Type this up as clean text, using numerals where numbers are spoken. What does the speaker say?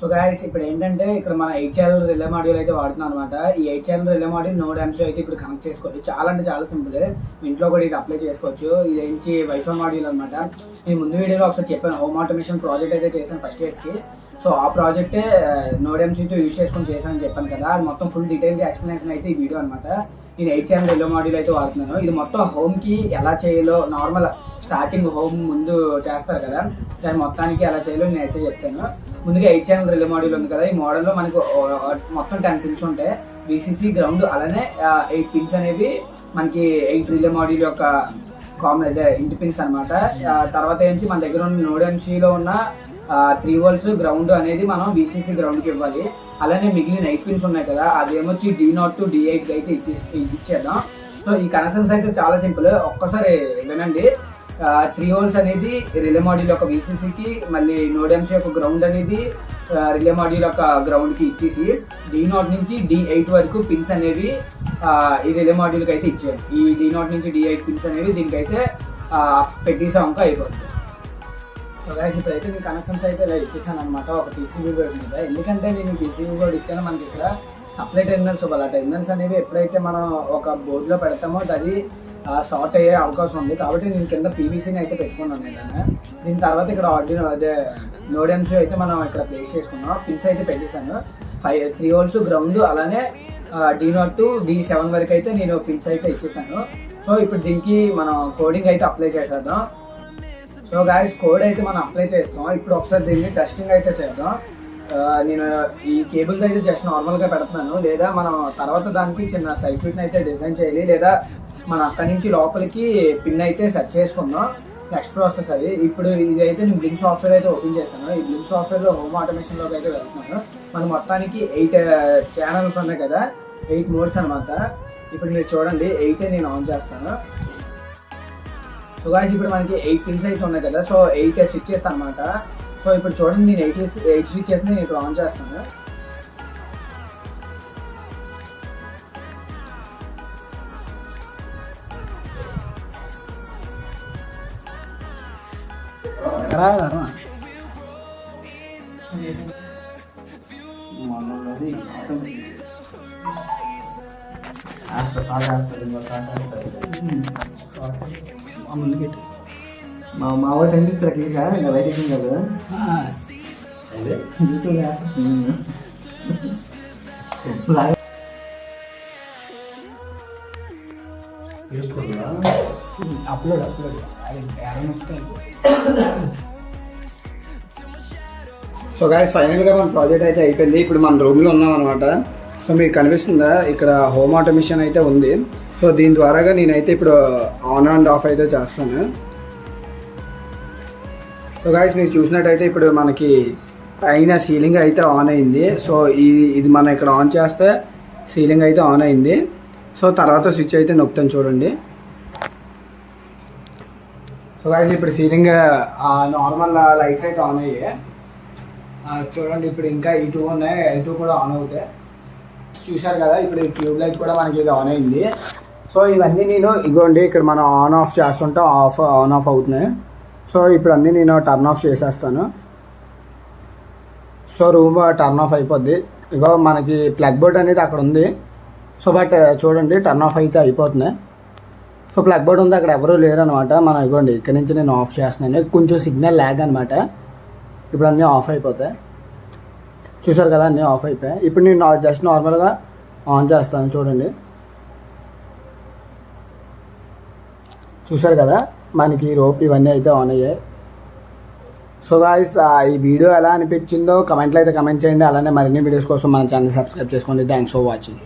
So guys ఇప్పుడు ఏంటంటే ఇక్కడ మన 8 ఛానల్ రిలే మాడ్యూల్ అయితే వాడుతున్నాం అనమాట. ఈ 8 channel relay module node MC అయితే ఇప్పుడు కనెక్ట్ చేసుకోవచ్చు. చాలా అంటే చాలా సింపుల్. ఇంట్లో కూడా ఇది అప్లై చేసుకోవచ్చు. ఇది ఏంచి వైఫై మాడ్యూల్ అనమాట. నేను ముందు వీడియోలో ఒకసారి చెప్పాను, హోమ్ ఆటోమేషన్ ప్రాజెక్ట్ అయితే చేశాను ఫస్ట్ ఇయర్స్కి. సో ఆ ప్రాజెక్టే నోడ్ ఎంసీతో యూజ్ చేసుకొని చేశానని చెప్పాను కదా, అది మొత్తం ఫుల్ డీటెయిల్గా ఎక్స్ప్లెనేషన్ అయితే ఈ వీడియో అనమాట. నేను 8 ఛానల్ రిలే మాడ్యూల్ అయితే వాడుతున్నాను. ఇది మొత్తం హోమ్కి ఎలా చేయాలో, నార్మల్ స్టార్టింగ్ హోమ్ ముందు చేస్తారు కదా, దాని మొత్తానికి ఎలా చేయాలో నేనైతే చెప్తాను. ముందుగా 8 ఛానల్ రిలే మాడ్యూల్ ఉంది కదా, ఈ మోడల్లో మనకు మొత్తం 10 పిన్స్ ఉంటాయి. విసిసి గ్రౌండ్ అలానే 8 పిన్స్ అనేవి మనకి 8 రిలే మాడ్యూల్ యొక్క కామన్ అయితే ఇంటి పిన్స్ అనమాట. తర్వాత ఏంటి మన దగ్గర ఉన్న నోడ్ ఎంసీలో ఉన్న 3 volts గ్రౌండ్ అనేది మనం విసిసి గ్రౌండ్కి ఇవ్వాలి. అలానే మిగిలిన 8 పిన్స్ ఉన్నాయి కదా, అది ఏమొచ్చి D0 to D8 అయితే ఇచ్చేద్దాం. సో ఈ కనెక్షన్స్ అయితే చాలా సింపుల్, ఒక్కసారి వినండి. 3 volts అనేది రిలే మాడ్యూల్ యొక్క విసిసికి, మళ్ళీ నోడ్ ఎంసీ యొక్క గ్రౌండ్ అనేది రిలే మాడ్యూల్ యొక్క గ్రౌండ్కి ఇచ్చేసి D0 నుంచి D8 వరకు పిన్స్ అనేవి ఈ రిలే మాడ్యూల్కి అయితే ఇచ్చేయాలి. ఈ D0 నుంచి D8 పిన్స్ అనేవి దీనికైతే పెట్టేసాక అయిపోతుంది. సో గైస్ ఇప్పుడైతే నేను కనెక్షన్స్ అయితే ఇలా ఇచ్చేసాను అనమాట ఒక పీసీబీ బోర్డ్ మీద. ఎందుకంటే నేను పీసీబీ బోర్డ్ ఇచ్చాను, మనకి ఇక్కడ సప్లై టెర్మినల్స్ ఇవ్వాలి. ఆ టెర్మినల్స్ అనేవి ఎప్పుడైతే మనం ఒక బోర్డులో పెడతామో అది షార్ట్ అయ్యే అవకాశం ఉంది. కాబట్టి నేను కింద పీవీసీని అయితే పెట్టుకున్నాను నేను. దీని తర్వాత ఇక్కడ ఆర్డినో అదే నోడ్ ఎంసీ అయితే మనం ఇక్కడ ప్లేస్ చేసుకున్నాం. పిన్స్ అయితే పెట్టేశాను. 3 volts గ్రౌండ్ అలానే D0 to D7 వరకు అయితే నేను పిన్స్ అయితే ఇచ్చేసాను. సో ఇప్పుడు దీనికి మనం కోడింగ్ అయితే అప్లై చేసేద్దాం. సో గాయస్ కోడ్ అయితే మనం అప్లై చేస్తాం. ఇప్పుడు ఒకసారి దీన్ని టెస్టింగ్ అయితే చేద్దాం. నేను ఈ కేబుల్స్ అయితే జస్ట్ నార్మల్గా పెడుతున్నాను, లేదా మనం తర్వాత దానికి చిన్న సర్క్యూట్ని అయితే డిజైన్ చేయాలి, లేదా మనం అక్కడి నుంచి లోపలికి పిన్ అయితే సెట్ చేసుకుందాం. నెక్స్ట్ ప్రాసెస్ అది. ఇప్పుడు ఇది అయితే నేను బ్లింక్ సాఫ్ట్వేర్ అయితే ఓపెన్ చేశాను. ఈ బ్లింక్ సాఫ్ట్వేర్లో హోమ్ ఆటోమేషన్లోకి అయితే వెళ్తున్నాను. మనం మొత్తానికి 8 ఛానల్స్ ఉన్నాయి కదా, 8 మోడ్స్ అనమాట. ఇప్పుడు మీరు చూడండి, 8 నేను ఆన్ చేస్తాను. సో గాయస్ ఇప్పుడు మనకి 8 పిన్స్ అయితే ఉన్నాయి కదా, సో 8 స్విచ్చెస్ అనమాట. సో ఇప్పుడు చూడండి, నేను 8 స్విచ్చెస్ నేను ఇప్పుడు ఆన్ చేస్తాను. మా వాడు అనిపిస్తారు క్లియర్గా, ఇంకా లైట్ వేసింది కదా. అప్లోడ్ సో గైస్ ఫైనల్గా మన ప్రాజెక్ట్ అయితే అయిపోయింది. ఇప్పుడు మన రూమ్లో ఉన్నాం అనమాట. సో మీకు కనిపిస్తుందా, ఇక్కడ హోమ్ ఆటోమేషన్ అయితే ఉంది. సో దీని ద్వారాగా నేనైతే ఇప్పుడు ఆన్ అండ్ ఆఫ్ అయితే చేస్తాను. సో గైస్ మీరు చూసినట్టయితే ఇప్పుడు మనకి పైన సీలింగ్ అయితే ఆన్ అయింది. సో ఇది మనం ఇక్కడ ఆన్ చేస్తే సీలింగ్ అయితే ఆన్ అయింది. సో తర్వాత స్విచ్ అయితే నొక్కుతాను చూడండి. సో గైస్ ఇప్పుడు సీలింగ్ నార్మల్ లైట్స్ అయితే ఆన్ అయ్యాయి చూడండి. ఇప్పుడు ఇంకా ఈ 2 ఉన్నాయి, ఈ 2 కూడా ఆన్ అవుతాయి. చూశారు కదా, ఇప్పుడు ఈ ట్యూబ్ లైట్ కూడా మనకి ఇది ఆన్ అయింది. సో ఇవన్నీ నేను ఇగోండి ఇక్కడ మనం ఆన్ ఆఫ్ చేస్తుంటే ఆన్ ఆఫ్ అవుతున్నాయి. సో ఇప్పుడు అన్నీ నేను టర్న్ ఆఫ్ చేసేస్తాను. సో రూమ్ టర్న్ ఆఫ్ అయిపోద్ది. ఇగో మనకి ప్లగ్ బోర్డ్ అనేది అక్కడ ఉంది. సో బట్ చూడండి టర్న్ ఆఫ్ అయితే అయిపోతున్నాయి. సో ప్లగ్ బోర్డ్ ఉంది, అక్కడ ఎవరూ లేరు అనమాట. మనం ఇవ్వండి ఇక్కడ నుంచి నేను ఆఫ్ చేస్తున్నాను. కొంచెం సిగ్నల్ ల్యాగ్ అనమాట. ఇప్పుడు అన్నీ ఆఫ్ అయిపోతాయి. చూసారు కదా, అన్నీ ఆఫ్ అయిపోయాయి. ఇప్పుడు నేను జస్ట్ నార్మల్గా ఆన్ చేస్తాను చూడండి. చూసారు కదా, మనకి రోప్ ఇవన్నీ అయితే ఆన్ అయ్యాయి. సో గాయ్స్ ఈ వీడియో ఎలా అనిపించిందో కమెంట్లో అయితే కమెంట్ చేయండి. అలానే మరిన్ని వీడియోస్ కోసం మన ఛానల్ సబ్స్క్రైబ్ చేసుకోండి. Thanks for watching.